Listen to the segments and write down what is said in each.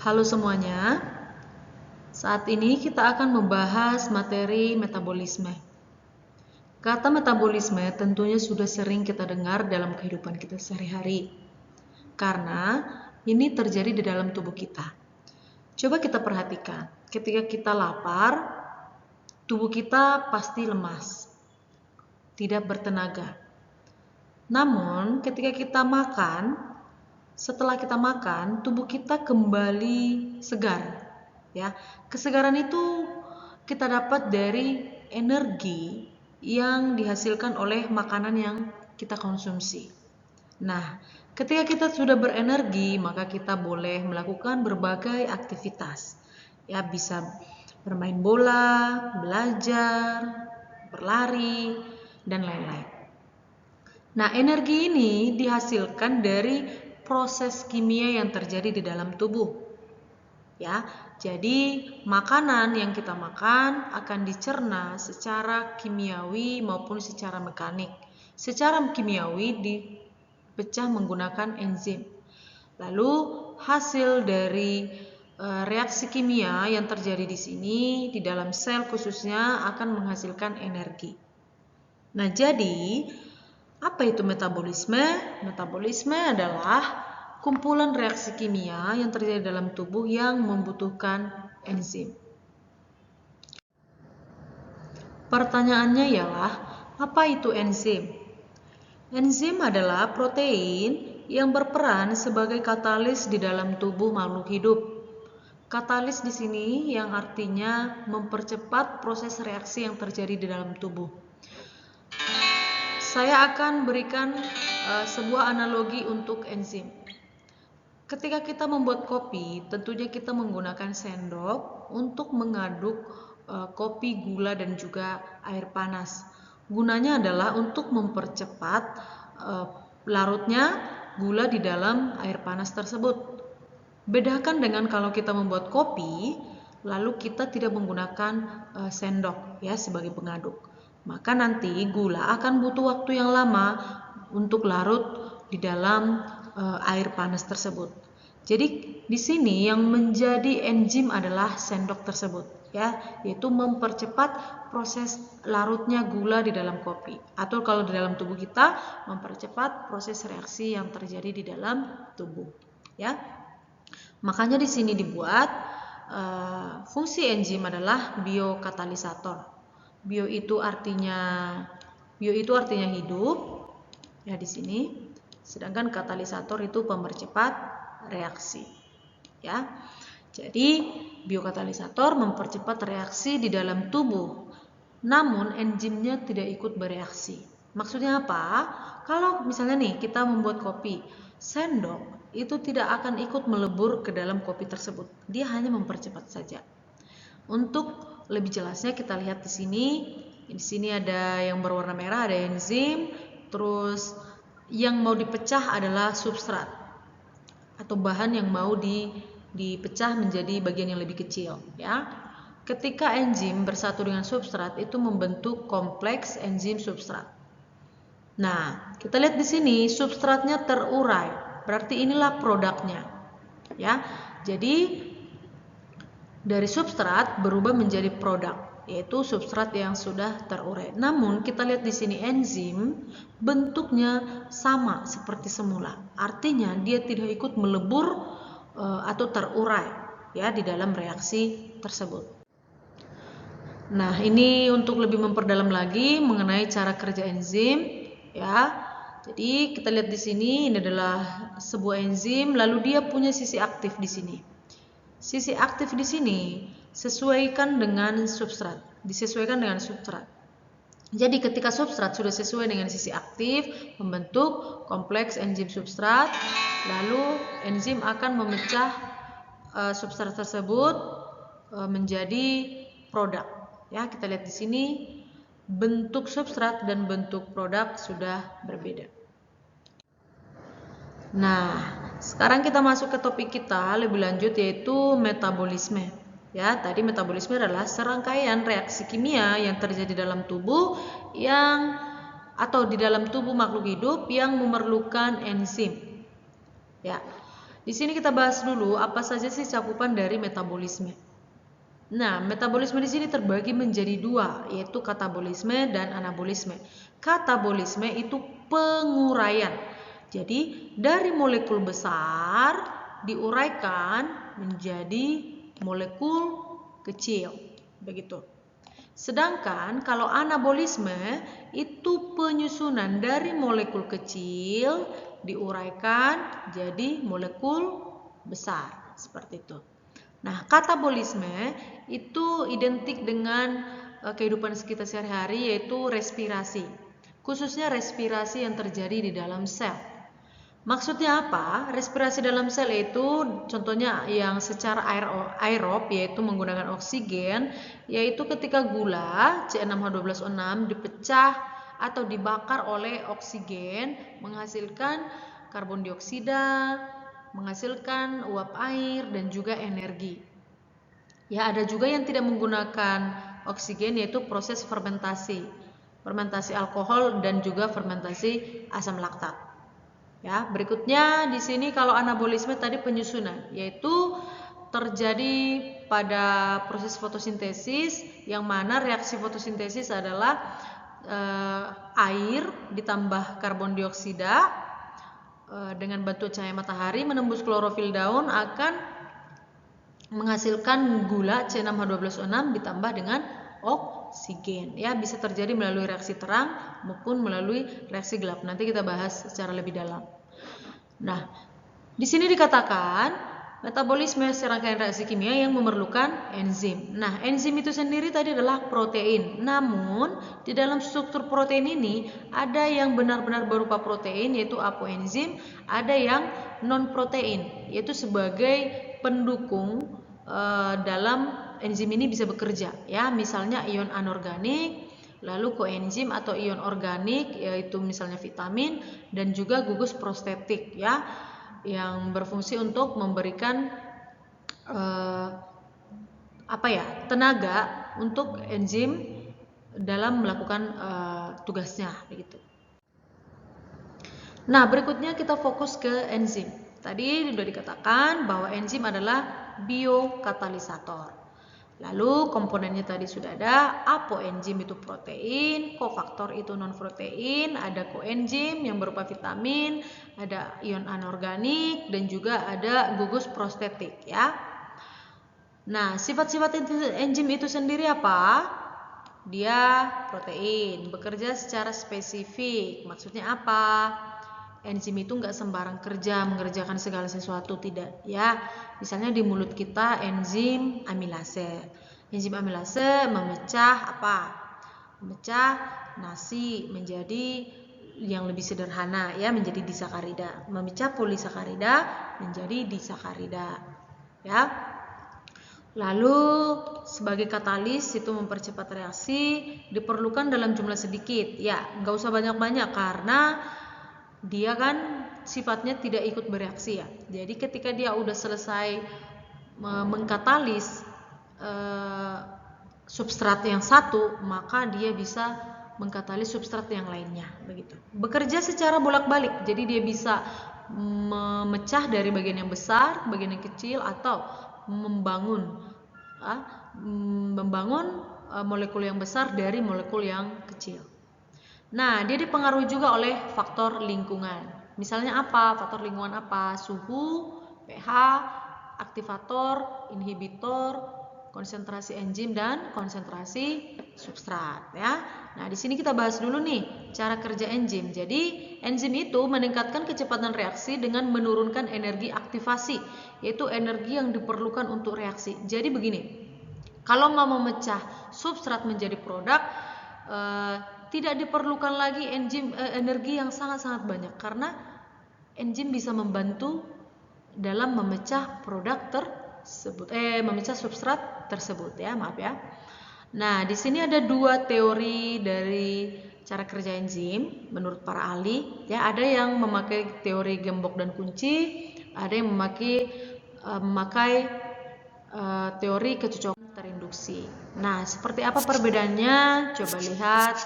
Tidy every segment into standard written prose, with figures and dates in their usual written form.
Halo semuanya, saat ini kita akan membahas materi metabolisme. Kata metabolisme tentunya sudah sering kita dengar dalam kehidupan kita sehari-hari, karena ini terjadi di dalam tubuh kita. Coba kita perhatikan, ketika kita lapar, tubuh kita pasti lemas, tidak bertenaga. Namun ketika kita makan, setelah kita makan, tubuh kita kembali segar. Ya, kesegaran itu kita dapat dari energi yang dihasilkan oleh makanan yang kita konsumsi. Nah, ketika kita sudah berenergi, maka kita boleh melakukan berbagai aktivitas. Ya, bisa bermain bola, belajar, berlari, dan lain-lain. Nah, energi ini dihasilkan dari proses kimia yang terjadi di dalam tubuh. Ya, jadi makanan yang kita makan akan dicerna secara kimiawi maupun secara mekanik. Secara kimiawi dipecah menggunakan enzim. Lalu hasil dari reaksi kimia yang terjadi di sini di dalam sel khususnya akan menghasilkan energi. Nah, jadi apa itu metabolisme? Metabolisme adalah kumpulan reaksi kimia yang terjadi dalam tubuh yang membutuhkan enzim. Pertanyaannya ialah, apa itu enzim? Enzim adalah protein yang berperan sebagai katalis di dalam tubuh makhluk hidup. Katalis di sini yang artinya mempercepat proses reaksi yang terjadi di dalam tubuh. Saya akan berikan sebuah analogi untuk enzim. Ketika kita membuat kopi, tentunya kita menggunakan sendok untuk mengaduk kopi, gula, dan juga air panas. Gunanya adalah untuk mempercepat larutnya gula di dalam air panas tersebut. Bedakan dengan kalau kita membuat kopi, lalu kita tidak menggunakan sendok ya sebagai pengaduk. Maka nanti gula akan butuh waktu yang lama untuk larut di dalam air panas tersebut. Jadi di sini yang menjadi enzim adalah sendok tersebut, ya, yaitu mempercepat proses larutnya gula di dalam kopi, atau kalau di dalam tubuh kita mempercepat proses reaksi yang terjadi di dalam tubuh, ya. Makanya di sini dibuat fungsi enzim adalah biokatalisator. Bio itu artinya hidup, ya di sini. Sedangkan katalisator itu pemercepat reaksi, ya. Jadi biokatalisator mempercepat reaksi di dalam tubuh, namun enzimnya tidak ikut bereaksi. Maksudnya apa? Kalau misalnya nih kita membuat kopi, sendok itu tidak akan ikut melebur ke dalam kopi tersebut. Dia hanya mempercepat saja. Untuk lebih jelasnya kita lihat di sini. Di sini ada yang berwarna merah, ada enzim. Terus yang mau dipecah adalah substrat atau bahan yang mau dipecah menjadi bagian yang lebih kecil, ya. Ketika enzim bersatu dengan substrat itu membentuk kompleks enzim substrat. Nah, kita lihat di sini substratnya terurai, berarti inilah produknya, ya. Jadi dari substrat berubah menjadi produk, yaitu substrat yang sudah terurai. Namun kita lihat di sini enzim bentuknya sama seperti semula. Artinya dia tidak ikut melebur atau terurai ya di dalam reaksi tersebut. Nah, ini untuk lebih memperdalam lagi mengenai cara kerja enzim, ya. Jadi kita lihat di sini ini adalah sebuah enzim, lalu dia punya sisi aktif di sini. Sisi aktif di sini disesuaikan dengan substrat. Jadi ketika substrat sudah sesuai dengan sisi aktif, membentuk kompleks enzim substrat, lalu enzim akan memecah substrat tersebut menjadi produk. Ya, kita lihat di sini bentuk substrat dan bentuk produk sudah berbeda. Nah, sekarang kita masuk ke topik kita lebih lanjut, yaitu metabolisme. Ya, tadi metabolisme adalah serangkaian reaksi kimia yang terjadi dalam tubuh atau di dalam tubuh makhluk hidup yang memerlukan enzim. Ya. Di sini kita bahas dulu apa saja sih cakupan dari metabolisme. Nah, metabolisme di sini terbagi menjadi dua, yaitu katabolisme dan anabolisme. Katabolisme itu penguraian. Jadi, dari molekul besar diuraikan menjadi molekul kecil. Begitu. Sedangkan kalau anabolisme itu penyusunan dari molekul kecil diuraikan jadi molekul besar, seperti itu. Nah, katabolisme itu identik dengan kehidupan kita sehari-hari, yaitu respirasi. Khususnya respirasi yang terjadi di dalam sel. Maksudnya apa? Respirasi dalam sel itu contohnya yang secara aerob, yaitu menggunakan oksigen, yaitu ketika gula C6H12O6 dipecah atau dibakar oleh oksigen menghasilkan karbon dioksida, menghasilkan uap air dan juga energi. Ya, ada juga yang tidak menggunakan oksigen, yaitu proses fermentasi. Fermentasi alkohol dan juga fermentasi asam laktat. Ya, berikutnya di sini kalau anabolisme tadi penyusunan, yaitu terjadi pada proses fotosintesis, yang mana reaksi fotosintesis adalah air ditambah karbon dioksida dengan bantuan cahaya matahari menembus klorofil daun akan menghasilkan gula C6H12O6 ditambah dengan oksigen. Ya, bisa terjadi melalui reaksi terang maupun melalui reaksi gelap. Nanti kita bahas secara lebih dalam. Nah, di sini dikatakan metabolisme serangkaian reaksi kimia yang memerlukan enzim. Nah, enzim itu sendiri tadi adalah protein. Namun, di dalam struktur protein ini ada yang benar-benar berupa protein, yaitu apoenzim, ada yang non-protein, yaitu sebagai pendukung dalam enzim ini bisa bekerja. Ya, misalnya ion anorganik, lalu koenzim atau ion organik, yaitu misalnya vitamin dan juga gugus prostetik, ya, yang berfungsi untuk memberikan tenaga untuk enzim dalam melakukan tugasnya, begitu. Nah, berikutnya kita fokus ke enzim. Tadi sudah dikatakan bahwa enzim adalah biokatalisator. Lalu komponennya tadi sudah ada, apoenzim itu protein, kofaktor itu non protein, ada koenzim yang berupa vitamin, ada ion anorganik dan juga ada gugus prostetik, ya. Nah, sifat-sifat enzim itu sendiri apa? Dia protein, bekerja secara spesifik. Maksudnya apa? Enzim itu nggak sembarang kerja mengerjakan segala sesuatu, tidak, ya. Misalnya di mulut kita enzim amilase. Enzim amilase memecah apa? Memecah nasi menjadi yang lebih sederhana, ya, menjadi disakarida. Memecah polisakarida menjadi disakarida, ya. Lalu sebagai katalis itu mempercepat reaksi, diperlukan dalam jumlah sedikit, ya, nggak usah banyak-banyak karena dia kan sifatnya tidak ikut bereaksi, ya. Jadi ketika dia udah selesai mengkatalis substrat yang satu, maka dia bisa mengkatalis substrat yang lainnya, begitu. Bekerja secara bolak-balik, jadi dia bisa memecah dari bagian yang besar, bagian yang kecil, atau membangun molekul yang besar dari molekul yang kecil. Nah, dia dipengaruhi juga oleh faktor lingkungan. Misalnya apa? Faktor lingkungan apa? Suhu, pH, aktivator, inhibitor, konsentrasi enzim dan konsentrasi substrat, ya. Nah, di sini kita bahas dulu nih cara kerja enzim. Jadi, enzim itu meningkatkan kecepatan reaksi dengan menurunkan energi aktivasi, yaitu energi yang diperlukan untuk reaksi. Jadi begini, kalau mau memecah substrat menjadi produk, tidak diperlukan lagi energi yang sangat-sangat banyak karena enzim bisa membantu dalam memecah produk tersebut, memecah substrat tersebut, ya, maaf ya. Nah, di sini ada dua teori dari cara kerja enzim menurut para ahli, ya. Ada yang memakai teori gembok dan kunci, ada yang memakai teori kecocokan terinduksi. Nah, seperti apa perbedaannya? Coba lihat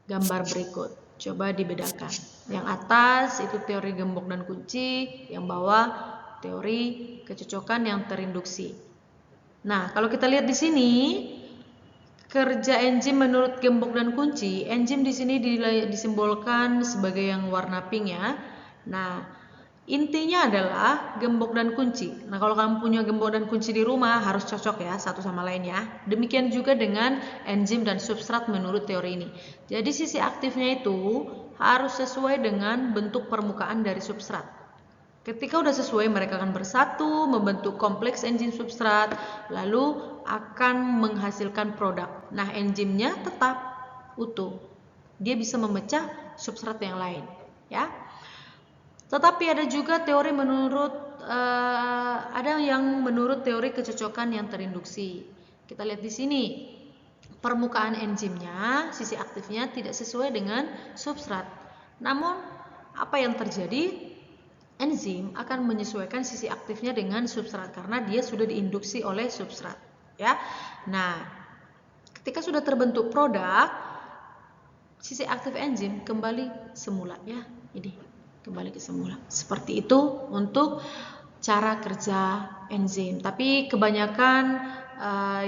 gambar berikut. Coba dibedakan. Yang atas itu teori gembok dan kunci, yang bawah teori kecocokan yang terinduksi. Nah, kalau kita lihat di sini, kerja enzim menurut gembok dan kunci, enzim di sini disimbolkan sebagai yang warna pink ya. Nah, intinya adalah gembok dan kunci. Nah, kalau kamu punya gembok dan kunci di rumah harus cocok ya satu sama lain ya. Demikian juga dengan enzim dan substrat menurut teori ini. Jadi sisi aktifnya itu harus sesuai dengan bentuk permukaan dari substrat. Ketika udah sesuai, mereka akan bersatu, membentuk kompleks enzim substrat, lalu akan menghasilkan produk. Nah, enzimnya tetap utuh. Dia bisa memecah substrat yang lain, ya. Tetapi ada juga teori menurut teori kecocokan yang terinduksi. Kita lihat di sini. Permukaan enzimnya, sisi aktifnya tidak sesuai dengan substrat. Namun, apa yang terjadi? Enzim akan menyesuaikan sisi aktifnya dengan substrat karena dia sudah diinduksi oleh substrat, ya. Nah, ketika sudah terbentuk produk, sisi aktif enzim kembali semula ya. Ini kembali ke semula. Seperti itu untuk cara kerja enzim. Tapi kebanyakan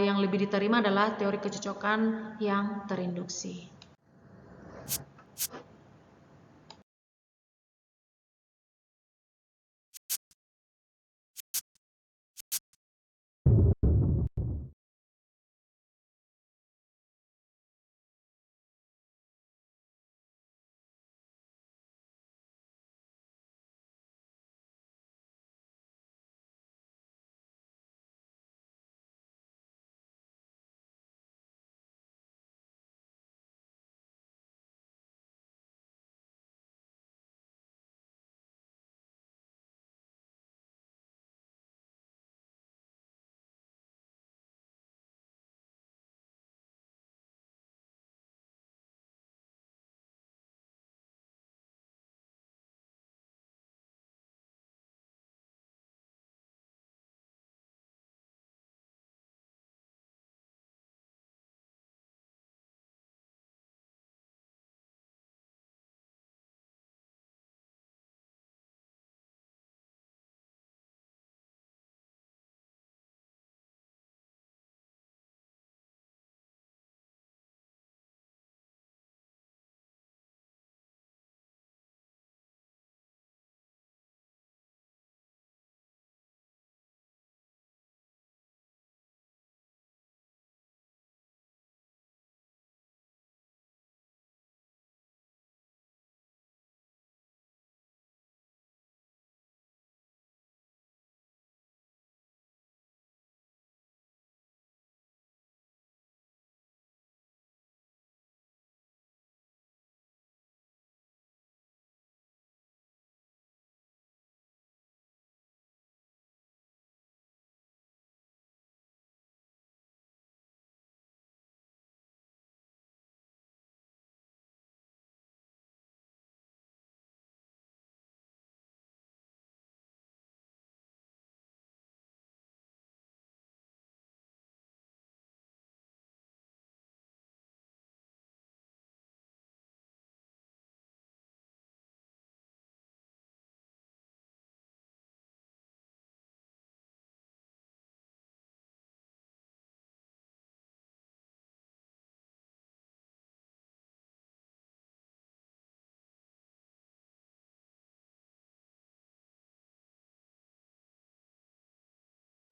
yang lebih diterima adalah teori kecocokan yang terinduksi.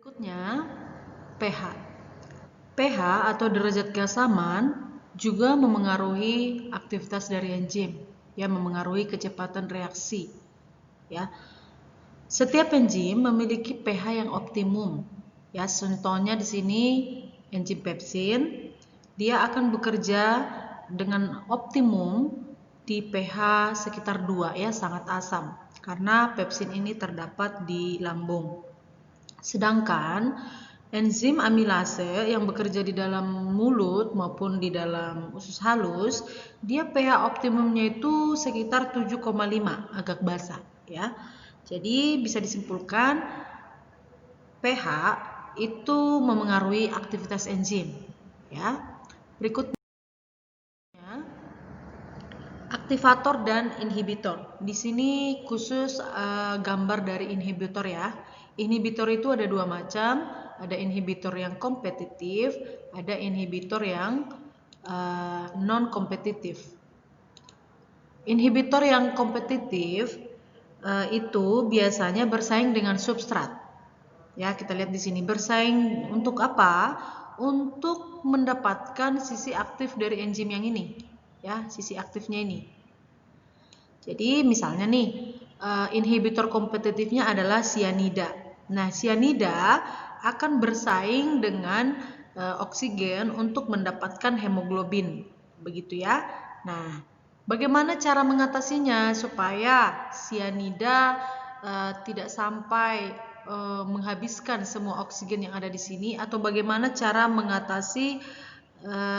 Berikutnya, pH. pH atau derajat keasaman juga memengaruhi aktivitas dari enzim, ya, memengaruhi kecepatan reaksi, ya. Setiap enzim memiliki pH yang optimum, ya. Contohnya di sini enzim pepsin, dia akan bekerja dengan optimum di pH sekitar 2, ya, sangat asam, karena pepsin ini terdapat di lambung. Sedangkan enzim amilase yang bekerja di dalam mulut maupun di dalam usus halus, dia pH optimumnya itu sekitar 7,5, agak basah, ya. Jadi bisa disimpulkan pH itu memengaruhi aktivitas enzim, ya. Berikutnya, aktivator dan inhibitor. Di sini khusus gambar dari inhibitor ya. Inhibitor itu ada dua macam, ada inhibitor yang kompetitif, ada inhibitor yang non kompetitif. Inhibitor yang kompetitif itu biasanya bersaing dengan substrat. Ya, kita lihat di sini bersaing untuk apa? Untuk mendapatkan sisi aktif dari enzim yang ini. Ya, sisi aktifnya ini. Jadi misalnya nih, inhibitor kompetitifnya adalah sianida. Nah, sianida akan bersaing dengan oksigen untuk mendapatkan hemoglobin. Begitu ya. Nah, bagaimana cara mengatasinya supaya sianida tidak sampai menghabiskan semua oksigen yang ada di sini, atau bagaimana cara mengatasi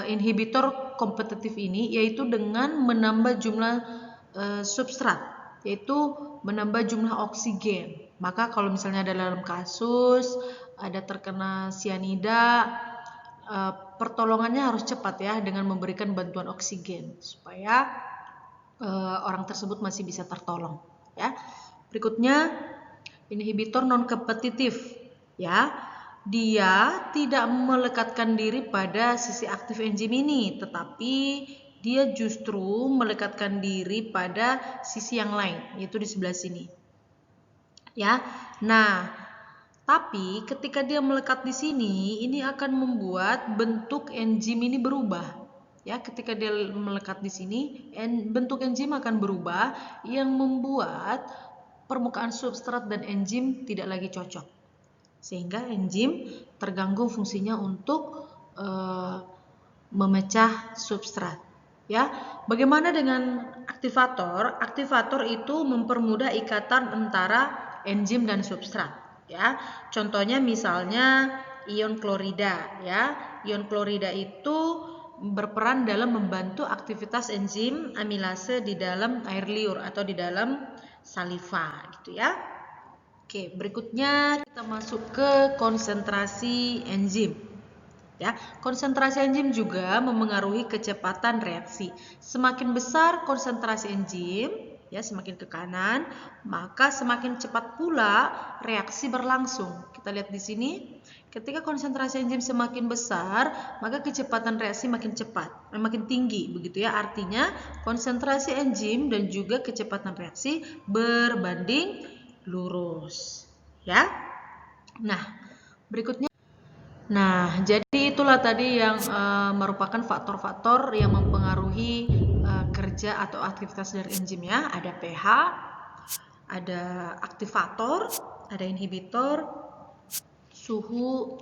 inhibitor kompetitif ini, yaitu dengan menambah jumlah substrat, yaitu menambah jumlah oksigen. Maka kalau misalnya ada dalam kasus ada terkena sianida, pertolongannya harus cepat ya, dengan memberikan bantuan oksigen supaya orang tersebut masih bisa tertolong ya. Berikutnya inhibitor non kompetitif ya. Dia tidak melekatkan diri pada sisi aktif enzim ini, tetapi dia justru melekatkan diri pada sisi yang lain, yaitu di sebelah sini. Ya. Nah, tapi ketika dia melekat di sini, ini akan membuat bentuk enzim ini berubah. Ya, ketika dia melekat di sini, bentuk enzim akan berubah yang membuat permukaan substrat dan enzim tidak lagi cocok. Sehingga enzim terganggu fungsinya untuk memecah substrat. Ya, bagaimana dengan aktivator? Aktivator itu mempermudah ikatan antara enzim dan substrat. Ya, contohnya misalnya ion klorida. Ya, ion klorida itu berperan dalam membantu aktivitas enzim amilase di dalam air liur atau di dalam saliva, gitu ya. Oke, berikutnya kita masuk ke konsentrasi enzim. Ya, konsentrasi enzim juga memengaruhi kecepatan reaksi. Semakin besar konsentrasi enzim, ya semakin ke kanan, maka semakin cepat pula reaksi berlangsung. Kita lihat di sini, ketika konsentrasi enzim semakin besar, maka kecepatan reaksi makin cepat, makin tinggi, begitu ya. Artinya konsentrasi enzim dan juga kecepatan reaksi berbanding lurus ya. Nah, berikutnya, nah jadi itulah tadi yang merupakan faktor-faktor yang mempengaruhi kerja atau aktivitas dari enzim ya. Ada pH, ada aktivator, ada inhibitor, suhu,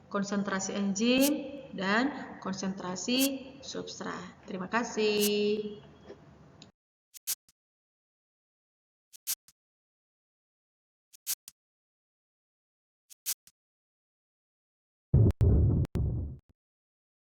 konsentrasi enzim, dan konsentrasi substrat. Terima kasih.